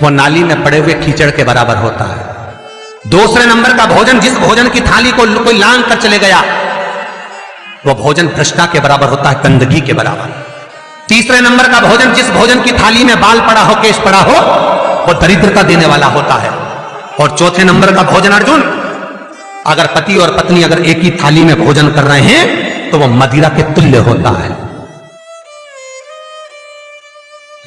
वो नाली में पड़े हुए कीचड़ के बराबर होता है। दूसरे नंबर का भोजन, जिस भोजन की थाली को कोई लांग कर चले गया, वो भोजन भ्रष्टा के बराबर होता है, गंदगी के बराबर। तीसरे नंबर का भोजन, जिस भोजन की थाली में बाल पड़ा हो, केश पड़ा हो, वो दरिद्रता देने वाला होता है। और चौथे नंबर का भोजन अर्जुन, अगर पति और पत्नी अगर एक ही थाली में भोजन कर रहे हैं तो वो मदिरा के तुल्य होता है।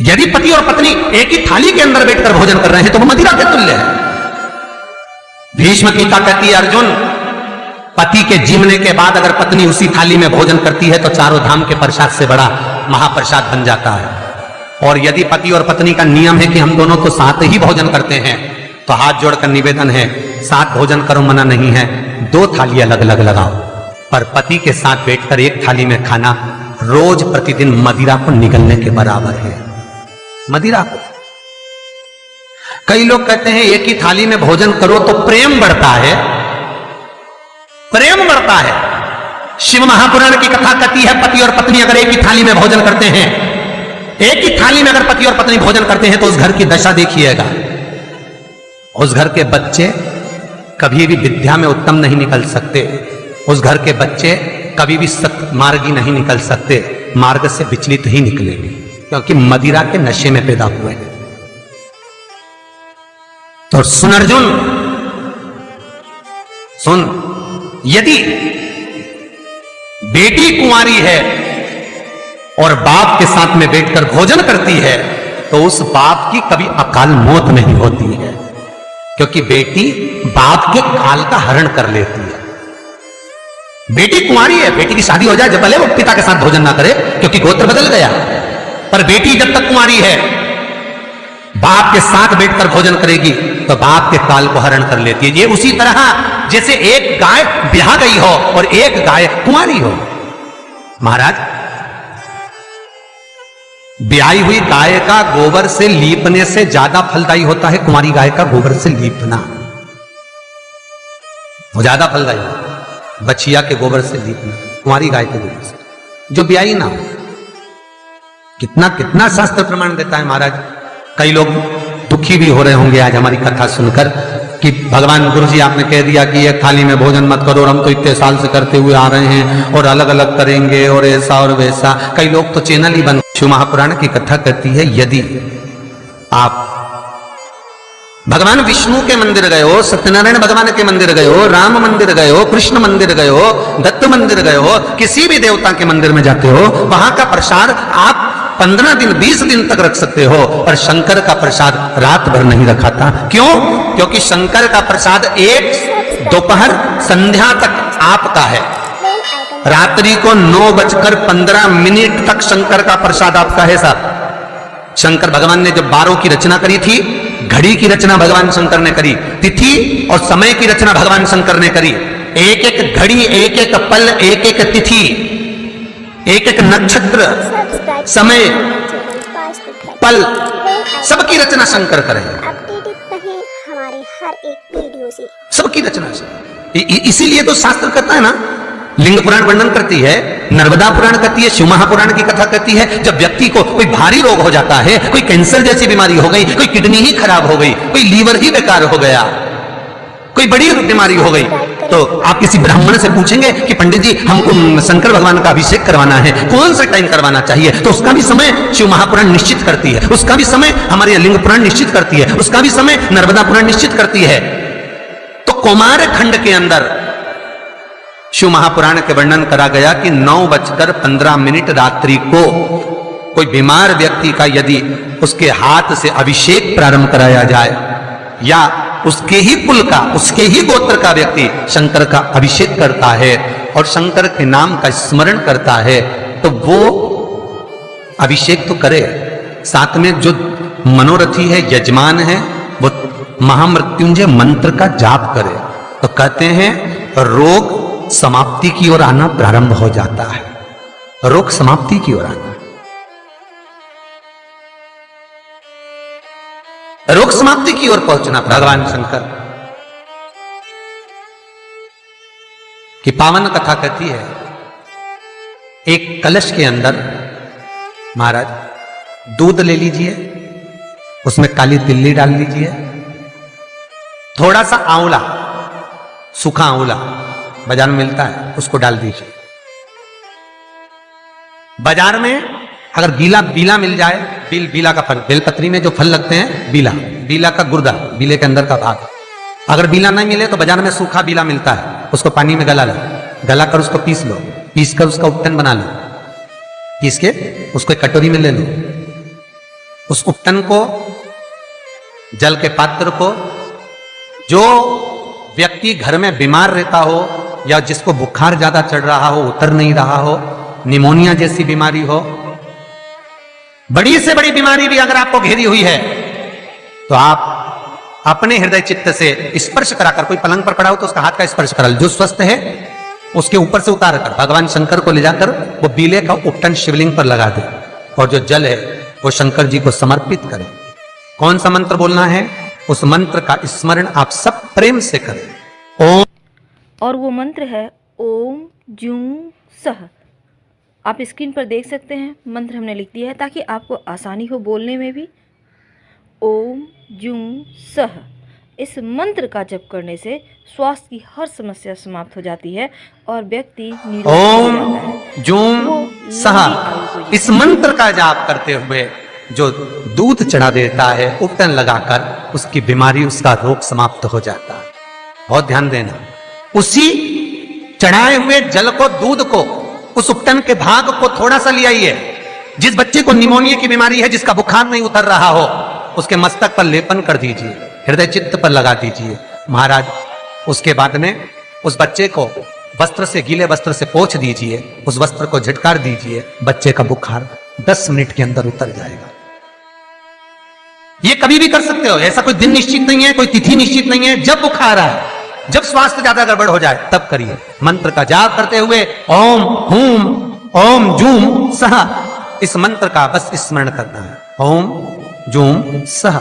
यदि पति और पत्नी एक ही थाली के अंदर बैठकर भोजन कर रहे हैं तो वो मदिरा के तुल्य है। भीष्म गीता कहती है अर्जुन, पति के जीवने के बाद अगर पत्नी उसी थाली में भोजन करती है तो चारों धाम के प्रसाद से बड़ा महाप्रसाद बन जाता है। और यदि पति और पत्नी का नियम है कि हम दोनों तो साथ ही भोजन करते हैं, तो हाथ जोड़कर निवेदन है, साथ भोजन करो, मना नहीं है, 2 थाली अलग अलग लगाओ, पर पति के साथ बैठकर एक थाली में खाना रोज प्रतिदिन मदिरा को निगलने के बराबर है। मदिरा को कई लोग कहते हैं एक ही थाली में भोजन करो तो प्रेम बढ़ता है, प्रेम बढ़ता है। शिव महापुराण की कथा कहती है पति और पत्नी अगर एक ही थाली में भोजन करते हैं, एक ही थाली में अगर पति और पत्नी भोजन करते हैं तो उस घर की दशा देखिएगा। उस घर के बच्चे कभी भी विद्या में उत्तम नहीं निकल सकते, उस घर के बच्चे कभी भी सत्मार्गी नहीं निकल सकते, मार्ग से विचलित ही निकलेंगे, क्योंकि मदिरा के नशे में पैदा हुए हैं। तो सुन अर्जुन सुन, यदि बेटी कुंवारी है और बाप के साथ में बैठकर भोजन करती है तो उस बाप की कभी अकाल मौत नहीं होती है, क्योंकि बेटी बाप के काल का हरण कर लेती है। बेटी कुंवारी है, बेटी की शादी हो जाए जब भले वो पिता के साथ भोजन ना करे क्योंकि गोत्र बदल गया, पर बेटी जब तक कुंवारी है बाप के साथ बैठकर भोजन करेगी तो बाप के काल को हरण कर लेती है। ये उसी तरह जैसे एक गाय ब्याह गई हो और एक गाय कुंवारी हो। महाराज, ब्याही हुई गाय का गोबर से लीपने से ज्यादा फलदायी होता है कुंवारी गाय का गोबर से लीपना, वो ज्यादा फलदायी। बछिया के गोबर से लीपना, कुंवारी गाय के गोबर से जो ब्याही ना हो। कितना कितना शास्त्र प्रमाण देता है महाराज। कई लोग दुखी भी हो रहे होंगे आज हमारी कथा सुनकर कि भगवान गुरुजी आपने कह दिया कि एक थाली में भोजन मत करो, और हम तो इतने साल से करते हुए आ रहे हैं और अलग अलग करेंगे और ऐसा और वैसा। कई लोग तो चैनल ही बंद। शिव महापुराण की कथा कहती है यदि आप भगवान विष्णु के मंदिर गए हो, सत्यनारायण भगवान के मंदिर गए हो, राम मंदिर गए हो, कृष्ण मंदिर गए हो, दत्त मंदिर गए हो, किसी भी देवता के मंदिर में जाते हो, वहां का प्रसाद आप 15 दिन 20 दिन तक रख सकते हो, पर शंकर का प्रसाद रात भर नहीं रखाता। क्यों? क्योंकि शंकर का प्रसाद एक दोपहर संध्या तक आपका है, रात्रि को 9:15 तक शंकर का प्रसाद आपका है साहब। शंकर भगवान ने जब 12 की रचना करी थी, घड़ी की रचना भगवान शंकर ने करी, तिथि और समय की रचना भगवान शंकर ने करी। एक एक घड़ी, एक एक पल, एक एक तिथि, एक एक नक्षत्र, समय, पल, सबकी रचना शंकर करे। हमारे हर एक वीडियो से सबकी रचना से। इसीलिए तो शास्त्र कहता है ना, लिंग पुराण वर्णन करती है, नर्मदा पुराण कहती है, शिव महापुराण की कथा कहती है, जब व्यक्ति को कोई भारी रोग हो जाता है, कोई कैंसर जैसी बीमारी हो गई, कोई किडनी ही खराब हो गई, कोई लीवर ही बेकार हो गया, कोई बड़ी बीमारी हो गई, तो आप किसी ब्राह्मण से पूछेंगे कि पंडित जी हमको शंकर भगवान का अभिषेक करवाना है, कौन सा टाइम करवाना चाहिए? तो उसका भी समय शिव महापुराण निश्चित करती है, उसका भी समय हमारे लिंग पुराण निश्चित करती है, उसका भी समय नर्मदा पुराण निश्चित करती है। तो कौमार खंड के अंदर शिव महापुराण के वर्णन करा गया कि 9:15 रात्रि को कोई बीमार व्यक्ति का यदि उसके हाथ से अभिषेक प्रारंभ कराया जाए, या उसके ही कुल का, उसके ही गोत्र का व्यक्ति शंकर का अभिषेक करता है और शंकर के नाम का स्मरण करता है, तो वो अभिषेक तो करे, साथ में जो मनोरथी है, यजमान है, वो महामृत्युंजय मंत्र का जाप करे, तो कहते हैं रोग समाप्ति की ओर आना प्रारंभ हो जाता है। रोग समाप्ति की ओर आना, रोग समाप्ति की ओर पहुंचना। भगवान शंकर की पावन कथा कहती है, एक कलश के अंदर महाराज दूध ले लीजिए, उसमें काली तिल्ली डाल लीजिए, थोड़ा सा आंवला, सूखा आंवला बाजार में मिलता है, उसको डाल दीजिए। बाजार में अगर गीला बीला मिल जाए, बीला का फल, बेलपत्री में जो फल लगते हैं, बीला का गुर्दा, बीले के अंदर का भाग, अगर बीला नहीं मिले तो बाजार में सूखा बीला मिलता है, उसको पानी में गला लो, गला कर उसको पीस लो, पीस कर उसका उपटन बना लो, पीस के उसको एक कटोरी में ले लो। उस उपटन को, जल के पात्र को, जो व्यक्ति घर में बीमार रहता हो या जिसको बुखार ज्यादा चढ़ रहा हो, उतर नहीं रहा हो, निमोनिया जैसी बीमारी हो, बड़ी से बड़ी बीमारी भी अगर आपको घेरी हुई है, तो आप अपने हृदय चित्त से स्पर्श कराकर, कोई पलंग पर पड़ा हो तो उसका हाथ का स्पर्श करा, जो स्वस्थ है उसके ऊपर से उतार कर भगवान शंकर को ले जाकर वो बीले का उपटन शिवलिंग पर लगा दे, और जो जल है वो शंकर जी को समर्पित करें। कौन सा मंत्र बोलना है, उस मंत्र का स्मरण आप सब प्रेम से करें। ओम, और वो मंत्र है ओम जूं सह। आप स्क्रीन पर देख सकते हैं, मंत्र हमने लिख दिया है ताकि आपको आसानी हो बोलने में भी। ओम जूं सह, इस मंत्र का जप करने से स्वास्थ्य की हर समस्या समाप्त हो जाती है और व्यक्ति निरोगी हो जाता है। ओम जूं सह, इस मंत्र का जाप करते हुए जो दूध चढ़ा देता है उपटन लगाकर, उसकी बीमारी, उसका रोग समाप्त हो जाता है। बहुत ध्यान देना, उसी चढ़ाए हुए जल को, दूध को, उस उपटन के भाग को थोड़ा सा ले आइए। जिस बच्चे को निमोनिया की बीमारी है, जिसका बुखार नहीं उतर रहा हो, उसके मस्तक पर लेपन कर दीजिए, हृदय चित्त पर लगा दीजिए महाराज। उसके बाद में उस बच्चे को वस्त्र से, गीले वस्त्र से पोंछ दीजिए, उस वस्त्र को झटकार दीजिए, बच्चे का बुखार 10 मिनट के अंदर उतर जाएगा। ये कभी भी कर सकते हो, ऐसा कोई दिन निश्चित नहीं है, कोई तिथि निश्चित नहीं है। जब बुखार आए, जब स्वास्थ्य ज्यादा गड़बड़ हो जाए, तब करिए। मंत्र का जाप करते हुए ओम हूम ओम जूम सह, इस मंत्र का बस स्मरण करना है। ओम जूम सह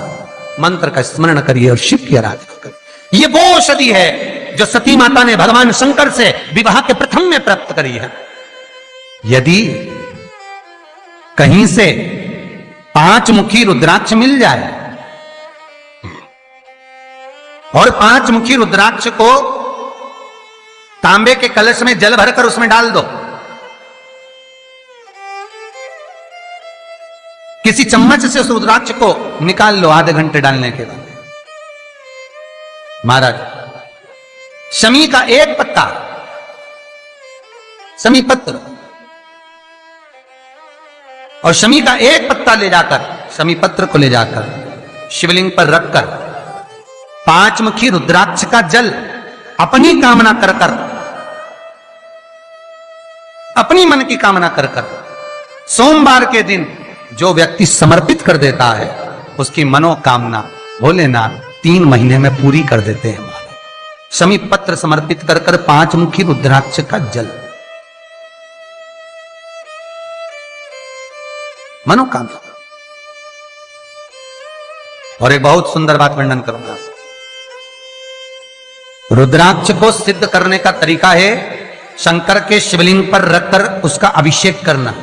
मंत्र का स्मरण करिए और शिव की आराधना करिए। ये वो औषधि है जो सती माता ने भगवान शंकर से विवाह के प्रथम में प्राप्त करी है। यदि कहीं से 5 मुखी रुद्राक्ष मिल जाए और 5 मुखी रुद्राक्ष को तांबे के कलश में जल भरकर उसमें डाल दो, किसी चम्मच से उस रुद्राक्ष को निकाल लो आधे घंटे डालने के बाद। महाराज, शमी का एक पत्ता, शमी पत्र, और शमी का एक पत्ता ले जाकर, शमी पत्र को ले जाकर शिवलिंग पर रखकर 5 मुखी रुद्राक्ष का जल अपनी कामना कर कर, अपनी मन की कामना कर कर, सोमवार के दिन जो व्यक्ति समर्पित कर देता है, उसकी मनोकामना भोलेनाथ 3 महीने में पूरी कर देते हैं। शमी पत्र समर्पित कर कर 5 मुखी रुद्राक्ष का जल, मनोकामना। और एक बहुत सुंदर बात वर्णन करूंगा। रुद्राक्ष को सिद्ध करने का तरीका है शंकर के शिवलिंग पर रखकर उसका अभिषेक करना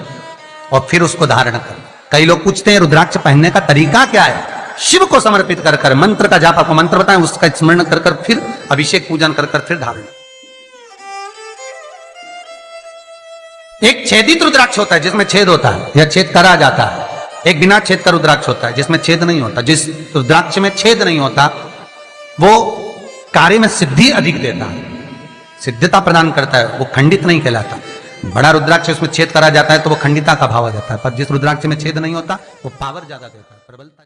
और फिर उसको धारण करना। कई लोग पूछते हैं रुद्राक्ष पहनने का तरीका क्या है? शिव को समर्पित कर कर मंत्र का जाप, आपको मंत्र बताएं, उसका स्मरण कर कर फिर अभिषेक पूजन कर कर फिर धारण। एक छेदित रुद्राक्ष होता है जिसमें छेद होता है या छेद करा जाता है, एक बिना छेद का रुद्राक्ष होता है जिसमें छेद नहीं होता। जिस रुद्राक्ष में छेद नहीं होता वो कार्य में सिद्धि अधिक देता है, सिद्धता प्रदान करता है, वो खंडित नहीं कहलाता। बड़ा रुद्राक्ष उसमें छेद करा जाता है तो वो खंडिता का भाव आ जाता है, पर जिस रुद्राक्ष में छेद नहीं होता वो पावर ज्यादा देता है, प्रबलता।